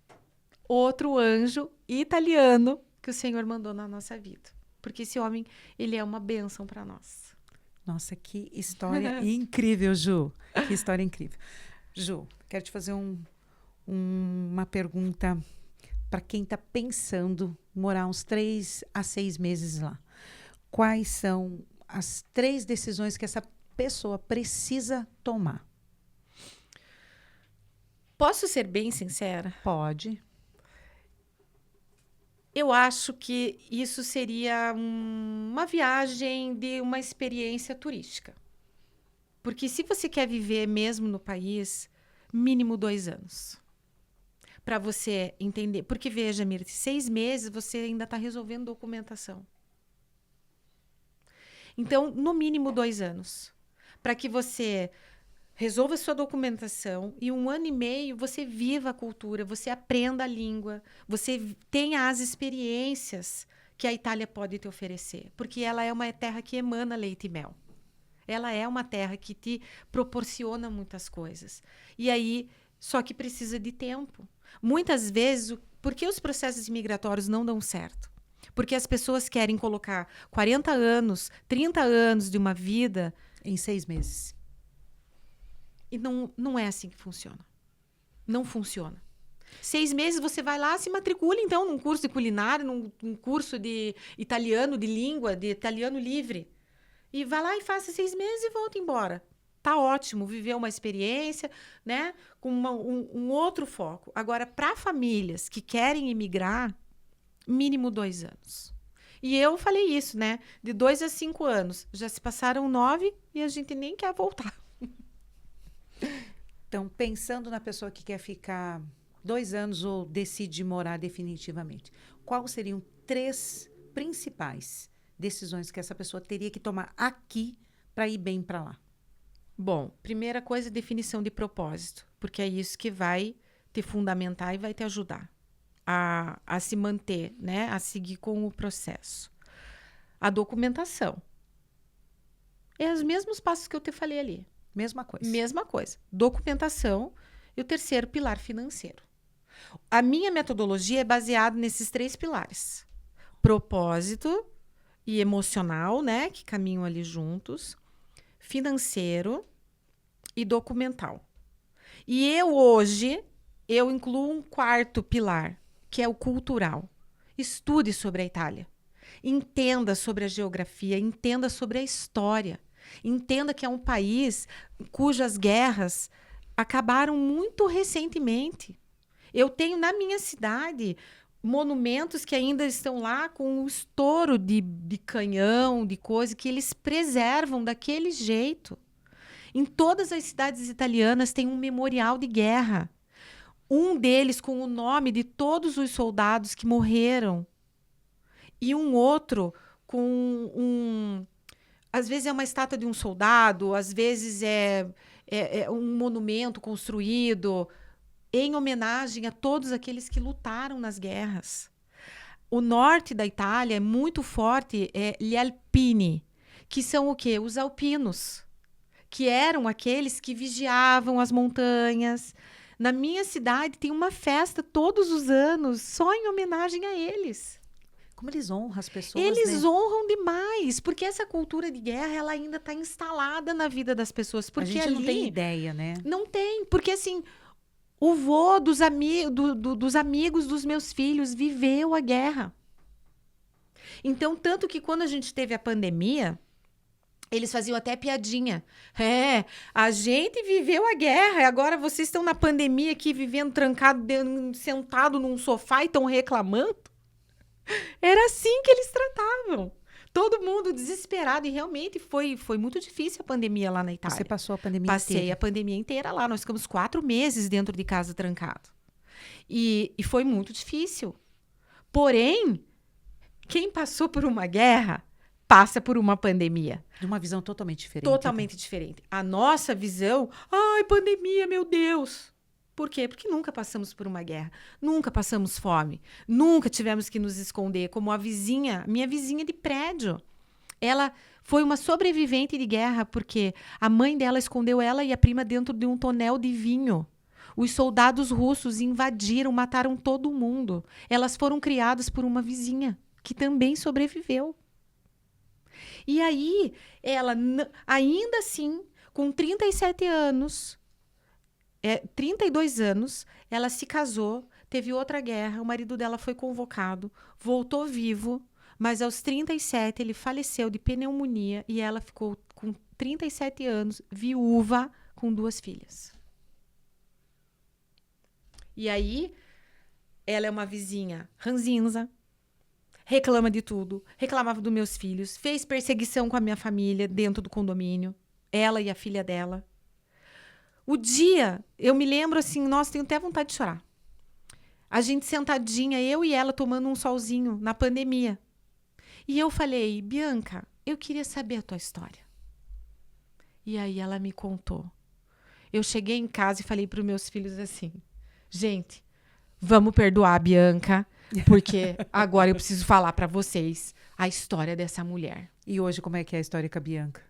Outro anjo italiano que o Senhor mandou na nossa vida. Porque esse homem, ele é uma bênção para nós. Nossa, que história incrível, Ju. Que história incrível. Ju, quero te fazer uma pergunta para quem está pensando morar uns 3 a 6 meses lá. Quais são as 3 decisões que essa pessoa precisa tomar? Posso ser bem sincera? Pode. Eu acho que isso seria uma viagem de uma experiência turística. Porque se você quer viver mesmo no país, mínimo 2 anos. Para você entender. Porque, veja, Mirth, 6 meses você ainda está resolvendo documentação. Então, no mínimo 2 anos. Para que você resolva sua documentação e 1 ano e meio você viva a cultura, você aprenda a língua, você tenha as experiências que a Itália pode te oferecer. Porque ela é uma terra que emana leite e mel. Ela é uma terra que te proporciona muitas coisas. E aí, só que precisa de tempo. Muitas vezes, por que os processos migratórios não dão certo? Porque as pessoas querem colocar 40 anos, 30 anos de uma vida em 6 meses. E não é assim que funciona. Não funciona. 6 meses você vai lá, se matricula, então, num curso de culinária, num curso de italiano, de língua, de italiano livre. E vai lá e faça 6 meses e volta embora. Tá ótimo, viver uma experiência, né? Com um outro foco. Agora, para famílias que querem imigrar, mínimo 2 anos. E eu falei isso, né? De 2 a 5 anos. Já se passaram 9 e a gente nem quer voltar. Então, pensando na pessoa que quer ficar 2 anos ou decide morar definitivamente, quais seriam 3 principais decisões que essa pessoa teria que tomar aqui para ir bem para lá? Bom, primeira coisa, definição de propósito, porque é isso que vai te fundamentar e vai te ajudar a se manter, né? A seguir com o processo. A documentação. É os mesmos passos que eu te falei ali. Mesma coisa. Mesma coisa. Documentação e o terceiro pilar financeiro. A minha metodologia é baseada nesses 3 pilares. Propósito e emocional, né? Que caminham ali juntos. Financeiro e documental. E eu incluo um 4º pilar, que é o cultural. Estude sobre a Itália. Entenda sobre a geografia, entenda sobre a história. Entenda que é um país cujas guerras acabaram muito recentemente. Eu tenho na minha cidade monumentos que ainda estão lá com o estouro de canhão, de coisa, que eles preservam daquele jeito. Em todas as cidades italianas tem um memorial de guerra. Um deles com o nome de todos os soldados que morreram. E um outro com às vezes é uma estátua de um soldado, às vezes é um monumento construído em homenagem a todos aqueles que lutaram nas guerras. O norte da Itália é muito forte, gli Alpini, que são o quê? Os alpinos, que eram aqueles que vigiavam as montanhas. Na minha cidade tem uma festa todos os anos só em homenagem a eles. Como eles honram as pessoas, Eles né? honram demais, porque essa cultura de guerra ela ainda está instalada na vida das pessoas. Porque A gente ali não tem ideia, né? não tem, porque assim, o vô dos amigos dos meus filhos viveu a guerra. Então, tanto que quando a gente teve a pandemia, eles faziam até piadinha. A gente viveu a guerra, e agora vocês estão na pandemia aqui, vivendo trancado, sentado num sofá e estão reclamando. Era assim que eles tratavam. Todo mundo desesperado. E realmente foi muito difícil a pandemia lá na Itália. Você passou a pandemia Passei inteira. a pandemia inteira lá. Nós ficamos 4 meses dentro de casa trancado. E foi muito difícil. Porém, quem passou por uma guerra passa por uma pandemia. De uma visão totalmente diferente. Totalmente diferente. A nossa visão, ai, pandemia, meu Deus. Por quê? Porque nunca passamos por uma guerra, nunca passamos fome, nunca tivemos que nos esconder, como a vizinha, minha vizinha de prédio. Ela foi uma sobrevivente de guerra porque a mãe dela escondeu ela e a prima dentro de um tonel de vinho. Os soldados russos invadiram, mataram todo mundo. Elas foram criadas por uma vizinha que também sobreviveu. E aí, ela, ainda assim, com 37 anos, 32 anos, ela se casou, teve outra guerra, o marido dela foi convocado, voltou vivo, mas aos 37 ele faleceu de pneumonia e ela ficou com 37 anos, viúva, com 2 filhas. E aí, ela é uma vizinha ranzinza, reclama de tudo, reclamava dos meus filhos, fez perseguição com a minha família dentro do condomínio, ela e a filha dela. O dia, eu me lembro assim, nossa, tenho até vontade de chorar. A gente sentadinha, eu e ela tomando um solzinho na pandemia. E eu falei, Bianca, eu queria saber a tua história. E aí ela me contou. Eu cheguei em casa e falei para os meus filhos assim, gente, vamos perdoar a Bianca, porque agora eu preciso falar para vocês a história dessa mulher. E hoje, como é que é a história com a Bianca?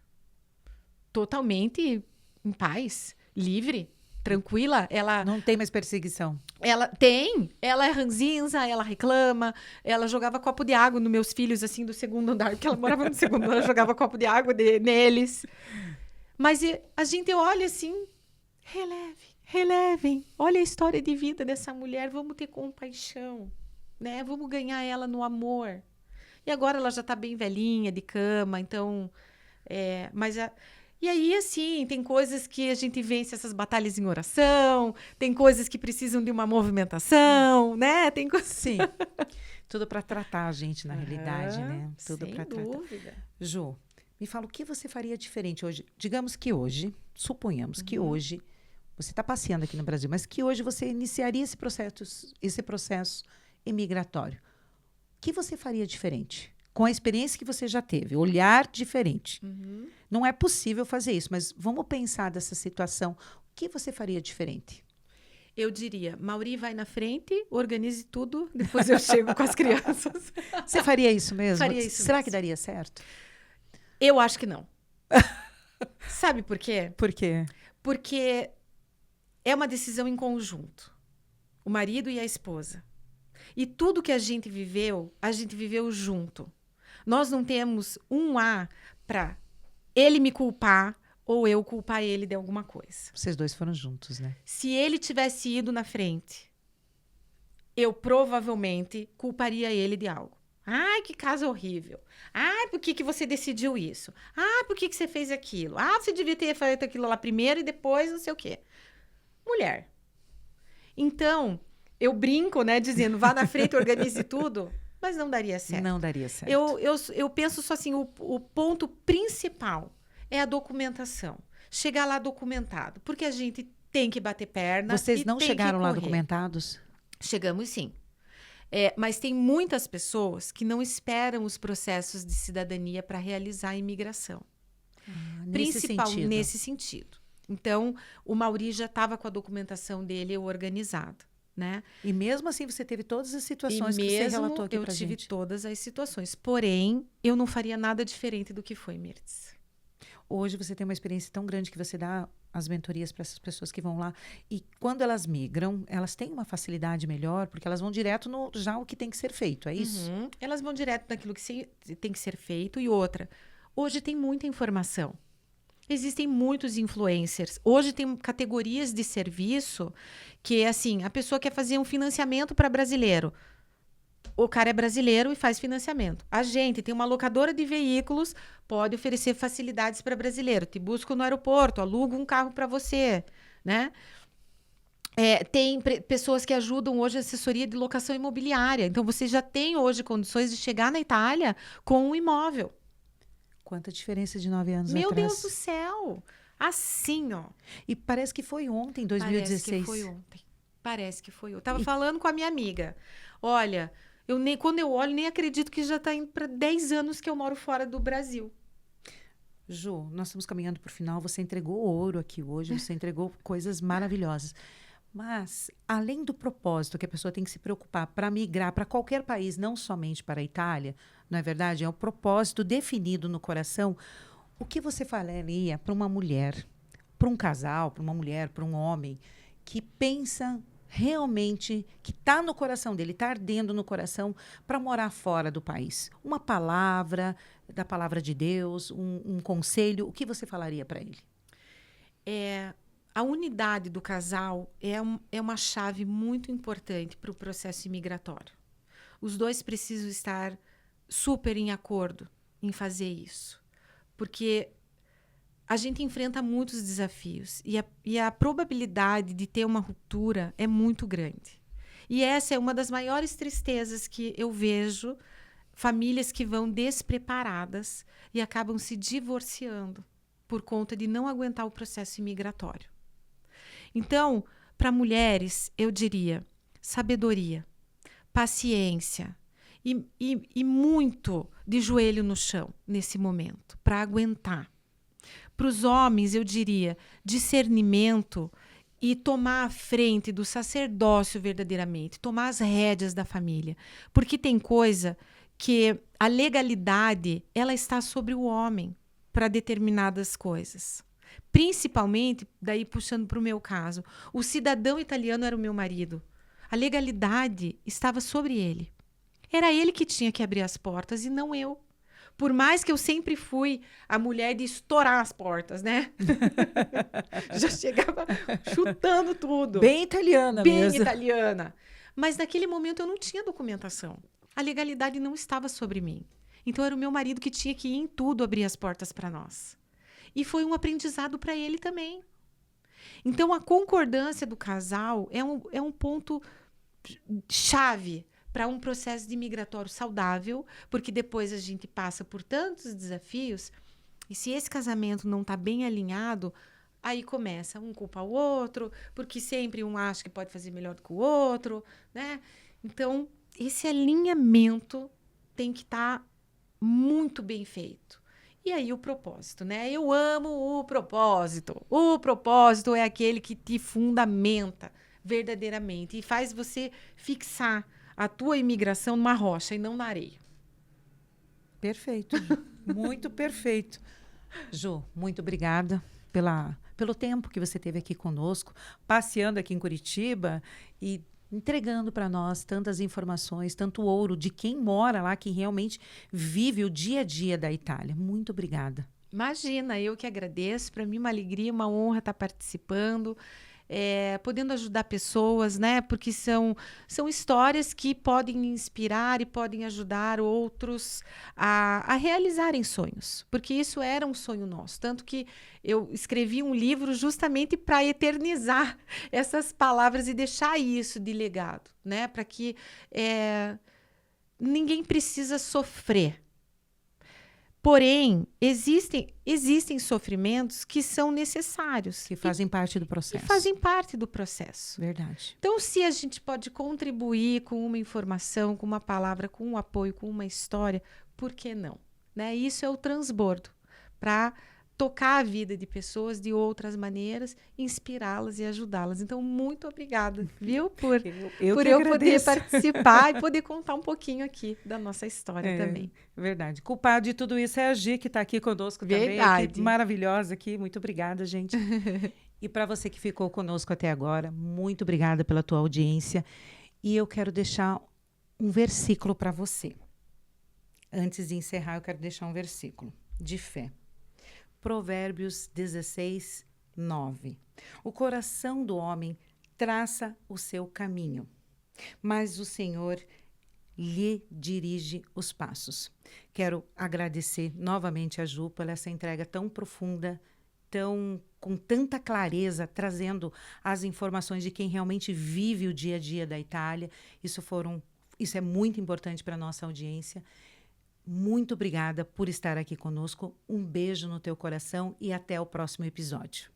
Totalmente em paz, livre, tranquila. Ela não tem mais perseguição. Ela é ranzinza, ela reclama, ela jogava copo de água nos meus filhos, assim, do segundo andar, porque ela morava no segundo andar, jogava copo de água neles. Mas a gente olha assim, relevem, olha a história de vida dessa mulher, vamos ter compaixão, né? Vamos ganhar ela no amor. E agora ela já tá bem velhinha, de cama, então... E aí, assim, tem coisas que a gente vence essas batalhas em oração, tem coisas que precisam de uma movimentação, né? Tem coisas... Sim. Tudo para tratar a gente, na realidade, né? Tudo para tratar. Sem dúvida. Ju, me fala o que você faria diferente hoje. Digamos que hoje, suponhamos que hoje, você está passeando aqui no Brasil, mas que hoje você iniciaria esse processo imigratório. O que você faria diferente? Com a experiência que você já teve, olhar diferente. Não é possível fazer isso, mas vamos pensar dessa situação. O que você faria diferente? Eu diria, Mauri vai na frente, organize tudo, depois eu chego com as crianças. Você faria isso mesmo? Faria isso Será mesmo. que daria certo? Eu acho que não. Sabe por quê? Por quê? Porque é uma decisão em conjunto. O marido e a esposa. E tudo que a gente viveu junto. Nós não temos um A para ele me culpar ou eu culpar ele de alguma coisa. Vocês dois foram juntos, né? Se ele tivesse ido na frente, eu provavelmente culparia ele de algo. Ai, que caso horrível. Ai, por que você decidiu isso? Ah, por que você fez aquilo? Ah, você devia ter feito aquilo lá primeiro e depois não sei o quê. Mulher. Então, eu brinco, né, dizendo, vá na frente, organize tudo, mas não daria certo. Não daria certo. Eu penso só assim, o ponto principal é a documentação. Chegar lá documentado, porque a gente tem que bater perna. Vocês não chegaram lá correr. documentados? Chegamos sim. Mas tem muitas pessoas que não esperam os processos de cidadania para realizar a imigração. Principal nesse sentido. Então, o Mauri já estava com a documentação dele organizada, né? E mesmo assim você teve todas as situações E que você mesmo relatou aqui eu pra tive gente. todas as situações. Porém, eu não faria nada diferente do que foi, Mirtz. Hoje você tem uma experiência tão grande que você dá as mentorias para essas pessoas que vão lá. E quando elas migram, elas têm uma facilidade melhor, porque elas vão direto no já o que tem que ser feito, é isso? Uhum. Elas vão direto naquilo que tem que ser feito. E outra, hoje tem muita informação. Existem muitos influencers. Hoje tem categorias de serviço que, assim, a pessoa quer fazer um financiamento para brasileiro. O cara é brasileiro e faz financiamento. A gente tem uma locadora de veículos, pode oferecer facilidades para brasileiro. Te busco no aeroporto, alugo um carro para você, né? Tem pessoas que ajudam hoje a assessoria de locação imobiliária. Então, você já tem hoje condições de chegar na Itália com um imóvel. Quanta diferença de 9 anos Meu atrás. Deus do céu! Assim, ó. E parece que foi ontem, Parece que 2016. foi ontem. Parece que foi ontem. Tava falando com a minha amiga. Olha, quando eu olho, nem acredito que já está indo para 10 anos que eu moro fora do Brasil. Ju, nós estamos caminhando para o final. Você entregou ouro aqui hoje, você entregou coisas maravilhosas. Mas, além do propósito que a pessoa tem que se preocupar para migrar para qualquer país, não somente para a Itália, não é verdade? É um propósito definido no coração. O que você falaria para uma mulher, para um casal, para uma mulher, para um homem, que pensa realmente, que está no coração dele, está ardendo no coração para morar fora do país? Uma palavra, da palavra de Deus, um conselho, o que você falaria para ele? A unidade do casal é uma chave muito importante para o processo imigratório. Os dois precisam estar super em acordo em fazer isso. Porque a gente enfrenta muitos desafios e a probabilidade de ter uma ruptura é muito grande. E essa é uma das maiores tristezas que eu vejo, famílias que vão despreparadas e acabam se divorciando por conta de não aguentar o processo imigratório. Então, para mulheres, eu diria sabedoria, paciência e muito de joelho no chão nesse momento, para aguentar. Para os homens, eu diria discernimento e tomar a frente do sacerdócio verdadeiramente, tomar as rédeas da família. Porque tem coisa que a legalidade ela está sobre o homem para determinadas coisas. Principalmente, daí puxando para o meu caso, o cidadão italiano era o meu marido. A legalidade estava sobre ele. Era ele que tinha que abrir as portas e não eu. Por mais que eu sempre fui a mulher de estourar as portas, né? Já chegava chutando tudo. Bem italiana Bem mesmo. italiana. Mas naquele momento eu não tinha documentação. A legalidade não estava sobre mim. Então era o meu marido que tinha que ir em tudo abrir as portas para nós. E foi um aprendizado para ele também. Então, a concordância do casal é um ponto chave para um processo de migratório saudável, porque depois a gente passa por tantos desafios, e se esse casamento não está bem alinhado, aí começa um culpa o outro, porque sempre um acha que pode fazer melhor do que o outro, né? Então, esse alinhamento tem que estar muito bem feito. E aí o propósito, né? Eu amo o propósito. O propósito é aquele que te fundamenta verdadeiramente e faz você fixar a tua imigração numa rocha e não na areia. Perfeito, Ju. Muito perfeito. Ju, muito obrigada pelo tempo que você teve aqui conosco, passeando aqui em Curitiba e entregando para nós tantas informações, tanto ouro de quem mora lá, que realmente vive o dia a dia da Itália. Muito obrigada. Imagina, eu que agradeço. Para mim, uma alegria, uma honra estar participando, podendo ajudar pessoas, né? Porque são histórias que podem inspirar e podem ajudar outros a realizarem sonhos. Porque isso era um sonho nosso. Tanto que eu escrevi um livro justamente para eternizar essas palavras e deixar isso de legado, né? Para que ninguém precisa sofrer. Porém, existem sofrimentos que são necessários. Que fazem parte do processo. Que fazem parte do processo. Verdade. Então, se a gente pode contribuir com uma informação, com uma palavra, com um apoio, com uma história, por que não? Né? Isso é o transbordo para tocar a vida de pessoas de outras maneiras, inspirá-las e ajudá-las. Então, muito obrigada, viu? Por eu poder participar e poder contar um pouquinho aqui da nossa história também. Verdade. Culpado de tudo isso é a Gi, que está aqui conosco também. Aqui, maravilhosa aqui. Muito obrigada, gente. E para você que ficou conosco até agora, muito obrigada pela tua audiência. E eu quero deixar um versículo para você. Antes de encerrar, eu quero deixar um versículo de fé. Provérbios 16, 9. O coração do homem traça o seu caminho, mas o Senhor lhe dirige os passos. Quero agradecer novamente a Ju por essa entrega tão profunda, com tanta clareza, trazendo as informações de quem realmente vive o dia a dia da Itália. Isso é muito importante para a nossa audiência. Muito obrigada por estar aqui conosco. Um beijo no teu coração e até o próximo episódio.